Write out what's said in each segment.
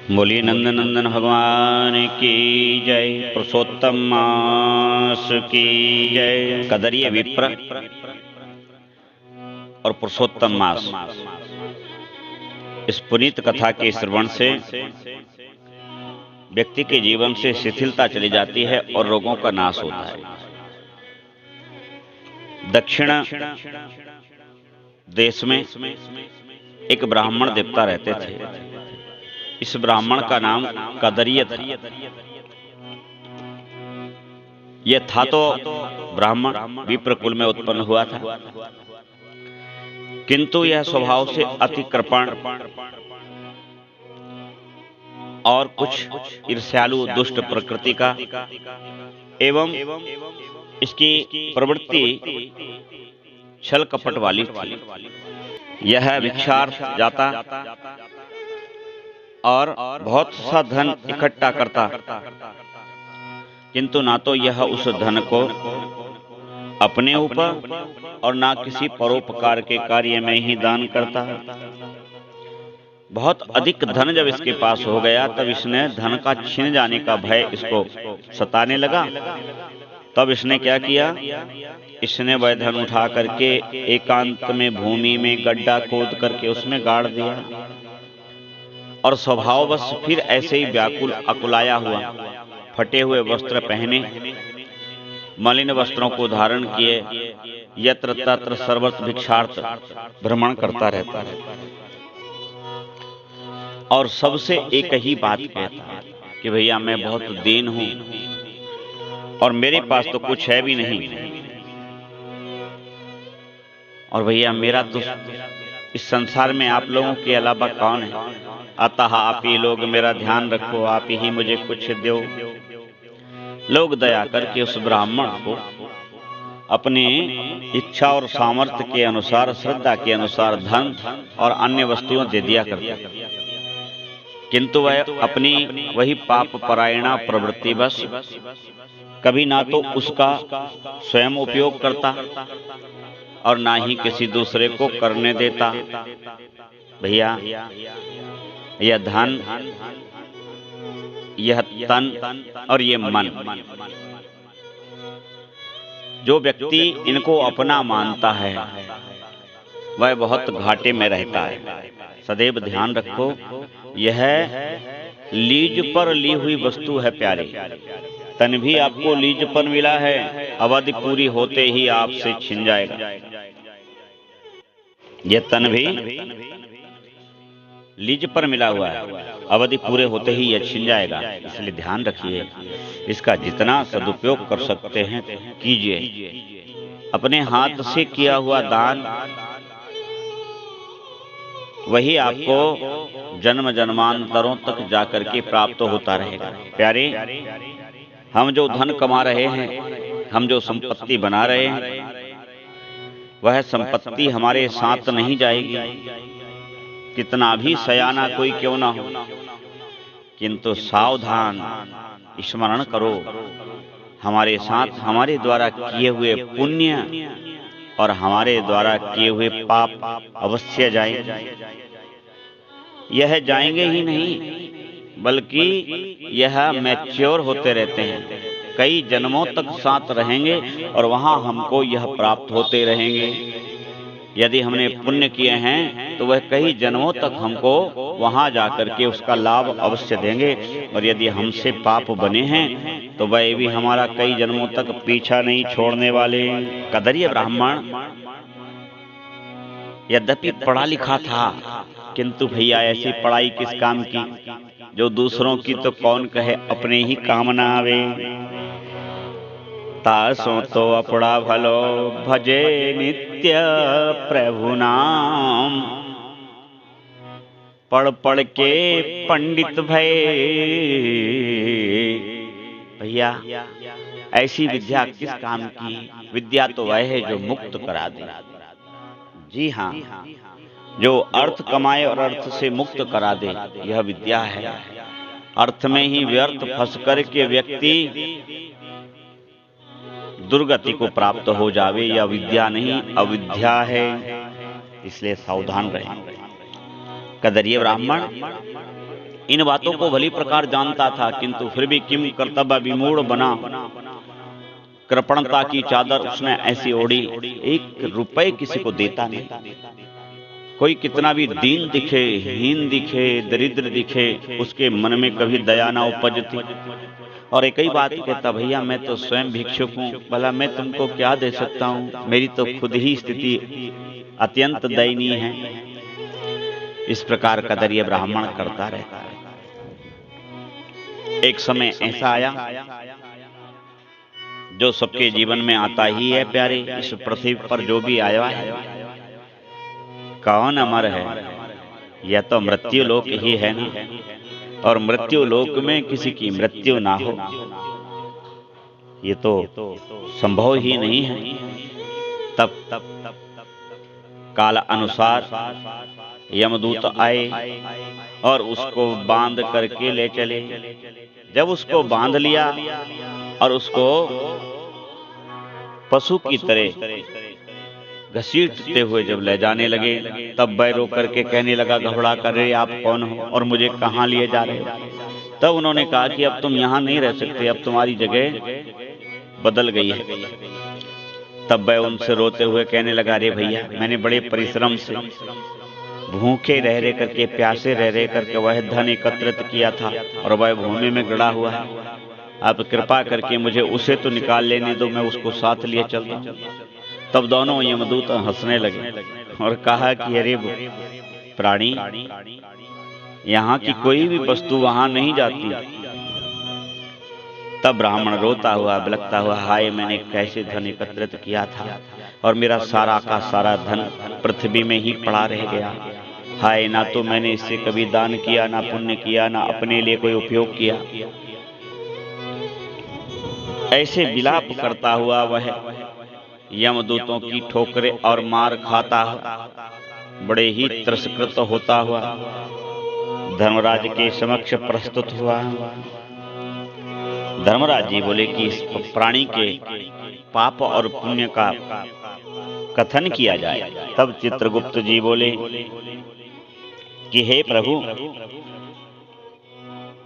बोलिए नंदनंदन भगवान की जय। पुरुषोत्तम मास की जय। कदरीय विप्र और पुरुषोत्तम मास, इस पुनीत कथा के श्रवण से व्यक्ति के जीवन से शिथिलता चली जाती है और रोगों का नाश होता है। दक्षिण देश में एक ब्राह्मण देवता रहते थे। इस ब्राह्मण का नाम कदरीय था। यह था तो ब्राह्मण विप्र कुल में उत्पन्न हुआ था, किंतु यह स्वभाव से अति कृपण और कुछ ईर्ष्यालु दुष्ट प्रकृति का एवं इसकी प्रवृत्ति छल कपट वाली थी। यह भिक्षार्थ जाता और बहुत सा धन इकट्ठा करता, किंतु ना तो यह उस धन को अपने ऊपर और ना किसी परोपकार के कार्य में ही दान करता। बहुत अधिक धन जब इसके पास हो गया, तब इसने धन का छिन जाने का भय इसको सताने लगा। तब इसने क्या किया, इसने वह धन उठा करके एकांत में भूमि में गड्ढा खोद करके उसमें गाड़ दिया और स्वभाववश फिर ऐसे ही व्याकुल अकुलाया हुआ, फटे हुए वस्त्र पहने, मलिन वस्त्रों को धारण किए, यत्र तत्र सर्वत्र भिक्षार्थ भ्रमण करता रहता है और सबसे एक ही बात कहता कि भैया मैं बहुत दीन हूं और मेरे पास तो कुछ है भी नहीं, और भैया मेरा तो इस संसार में आप लोगों के अलावा कौन है, अतः आप ही लोग मेरा ध्यान रखो, आप ही मुझे कुछ दो। लोग दया करके उस ब्राह्मण को अपनी इच्छा और सामर्थ्य के अनुसार, श्रद्धा के अनुसार धन और अन्य वस्तुएं दे दिया करते, किंतु वह अपनी वही पाप परायणा प्रवृत्ति बस कभी ना तो उसका स्वयं उपयोग करता और ना ही किसी दूसरे को करने देता। भैया यह धन, यह तन और ये मन, जो व्यक्ति इनको अपना मानता है वह बहुत घाटे में रहता है। सदैव ध्यान रखो, यह लीज पर ली हुई वस्तु है प्यारे। तन भी आपको लीज पर मिला है, अवधि पूरी होते ही आपसे छिन जाएगा। यह तन भी लीज पर मिला हुआ है, अवधि पूरे होते ही यह छिन जाएगा। इसलिए ध्यान रखिए, इसका जितना सदुपयोग कर सकते हैं कीजिए। अपने हाथ से किया हुआ दान वही आपको जन्म जन्मांतरों तक जाकर के प्राप्त होता रहेगा। प्यारे, हम जो धन कमा रहे हैं, हम जो संपत्ति बना रहे हैं, वह संपत्ति हमारे साथ नहीं जाएगी, कितना भी सयाना कोई क्यों ना हो, किंतु सावधान स्मरण करो, हमारे साथ हमारे द्वारा किए हुए पुण्य और हमारे द्वारा किए हुए पाप अवश्य जाएंगे। यह जाएंगे ही नहीं, बल्कि यह मैच्योर होते रहते हैं, कई जन्मों तक साथ रहेंगे और वहां हमको यह प्राप्त होते रहेंगे। यदि हमने पुण्य किए हैं तो वह कई जन्मों तक हमको वहां जाकर के उसका लाभ अवश्य देंगे, और यदि हमसे पाप बने हैं तो वह भी हमारा कई जन्मों तक पीछा नहीं छोड़ने वाले। कदरीय ब्राह्मण यद्यपि पढ़ा लिखा था, किंतु भैया ऐसी पढ़ाई किस काम की, जो दूसरों की तो कौन कहे, अपने ही काम ना आवे। तासो तो अपना भलो भजे नित्य प्रभु नाम, पढ़ पढ़ के पंडित भय। भैया ऐसी विद्या किस काम की, विद्या तो वह है जो मुक्त करा दे। जी हाँ, जो अर्थ कमाए और अर्थ से मुक्त करा दे, यह विद्या है। अर्थ में ही व्यर्थ फंस कर के व्यक्ति दुर्गति को प्राप्त हो जावे, यह विद्या नहीं अविद्या है। इसलिए सावधान रहें। कदरीय ब्राह्मण इन बातों को भली प्रकार जानता था, किंतु फिर भी किम कर्तव्य विमूढ़ बना। कृपणता की चादर उसने ऐसी ओढ़ी, 1 रुपए किसी को देता नहीं। कोई कितना भी दीन दिखे, हीन दिखे, दरिद्र दिखे, उसके मन में कभी दया ना उपजती। और एक ही बात कहता, भैया मैं तो स्वयं भिक्षुक हूँ, भला मैं तुमको क्या दे सकता हूँ, मेरी तो खुद ही स्थिति अत्यंत दयनीय है। इस प्रकार का दरिया ब्राह्मण करता रहता है। एक समय ऐसा आया जो सबके जीवन में आता ही है प्यारे। इस पृथ्वी पर जो भी आया है कौन अमर है? यह तो मृत्यु लोक ही है ना। और मृत्यु लोक में किसी की मृत्यु ना हो, ये तो संभव ही नहीं है। तब काल अनुसार यमदूत आए और उसको बांध करके ले चले। जब उसको बांध लिया और उसको पशु की तरह घसीटते हुए जब ले जाने लगे, तब वह रो करके कहने लगा घबरा कर, रे आप कौन हो और मुझे कहाँ लिए जा रहे हो? तब उन्होंने कहा कि अब तुम यहाँ नहीं रह सकते, अब तुम्हारी जगह बदल गई है। तब वह उनसे रोते हुए कहने लगा, रे भैया मैंने बड़े परिश्रम से भूखे रह रह करके, प्यासे रह रह करके वह धन एकत्रित किया था और वह भूमि में गड़ा हुआ है। आप कृपा करके मुझे उसे तो निकाल लेने दो, मैं उसको साथ लिए चलता हूँ। तब दोनों यमदूत हंसने लगे और कहा कि अरे प्राणी, यहाँ की कोई भी वस्तु वहां नहीं जाती। तब ब्राह्मण रोता हुआ बिलखता हुआ, हाय मैंने कैसे धन एकत्रित किया था और मेरा सारा का सारा धन पृथ्वी में ही पड़ा रह गया। हाय, ना तो मैंने इससे कभी दान किया, ना पुण्य किया, ना अपने लिए कोई उपयोग किया। ऐसे विलाप करता हुआ वह यमदूतों की ठोकरें और मार खाता बड़े ही तिरस्कृत होता हुआ धर्मराज के समक्ष प्रस्तुत हुआ। धर्मराज जी बोले कि इस प्राणी के पाप और पुण्य का कथन किया जाए। तब चित्रगुप्त जी बोले कि हे प्रभु,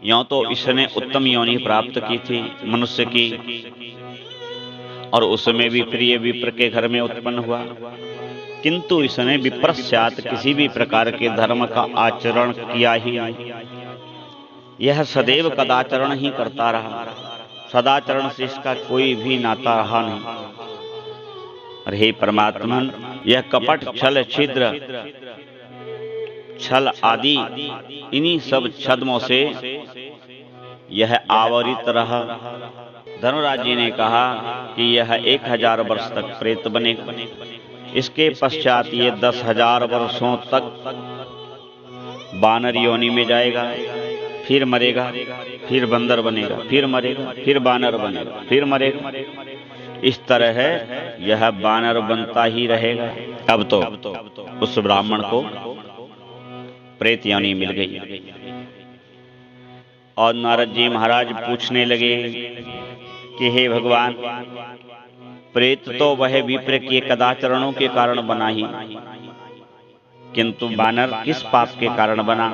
यों तो इसने उत्तम योनि प्राप्त की थी मनुष्य की, और उसमें भी प्रिय विप्र के घर में उत्पन्न हुआ, किंतु इसने विप्रस्यात किसी भी प्रकार के धर्म का आचरण किया ही नहीं। यह सदैव कदाचरण ही करता रहा, सदाचरण से इसका कोई भी नाता रहा नहीं। और हे परमात्मा, यह कपट, छल, छिद्र, छल आदि इन्हीं सब छद्मों से यह आवरित रहा। धर्मराज जी ने कहा कि यह 1000 वर्ष तक प्रेत बनेगा, इसके पश्चात ये 10,000 वर्षों तक बानर योनि में जाएगा, फिर मरेगा, फिर बंदर बनेगा, फिर मरेगा, फिर बानर बनेगा, फिर मरेगा। इस तरह है यह बानर बनता ही रहेगा। अब तो उस ब्राह्मण को प्रेत योनि मिल गई। और नारद जी महाराज पूछने लगे कि हे भगवान, प्रेत तो वह विप्र के कदाचरणों के कारण बना ही, किंतु बानर किस पाप के कारण बना,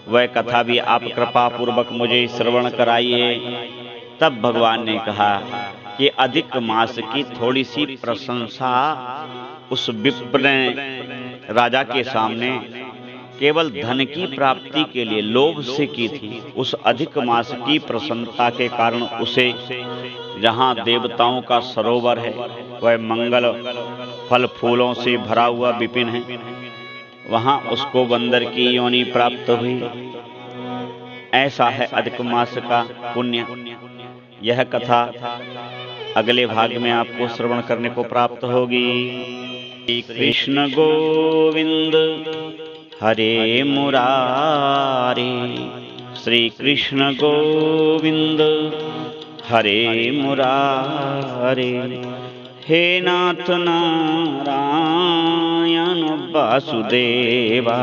वह कथा भी आप कृपा पूर्वक मुझे श्रवण कराइए। तब भगवान ने कहा कि अधिक मास की थोड़ी सी प्रशंसा उस विप्र ने राजा के सामने केवल धन की प्राप्ति के लिए लोभ से की थी। उस अधिक मास की प्रसन्नता के कारण उसे जहाँ देवताओं का सरोवर है, वह मंगल फल फूलों से भरा हुआ विपिन है, वहां उसको बंदर की योनि प्राप्त हुई। ऐसा है अधिक मास का पुण्य। यह कथा अगले भाग में आपको श्रवण करने को प्राप्त होगी। कृष्ण गोविंद हरे मुरारे, श्री कृष्ण गोविंद हरे मुरारे। हे नाथ नारायण वासुदेवा,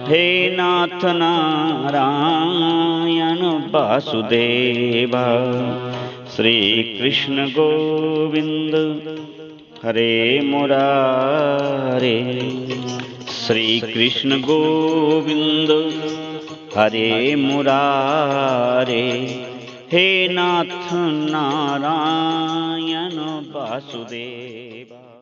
हे नाथ नारायण वासुदेवा। श्री कृष्ण गोविंद हरे मुरारे, श्री कृष्ण गोविंद हरे मुरारे। हे नाथ नारायण वासुदेवा।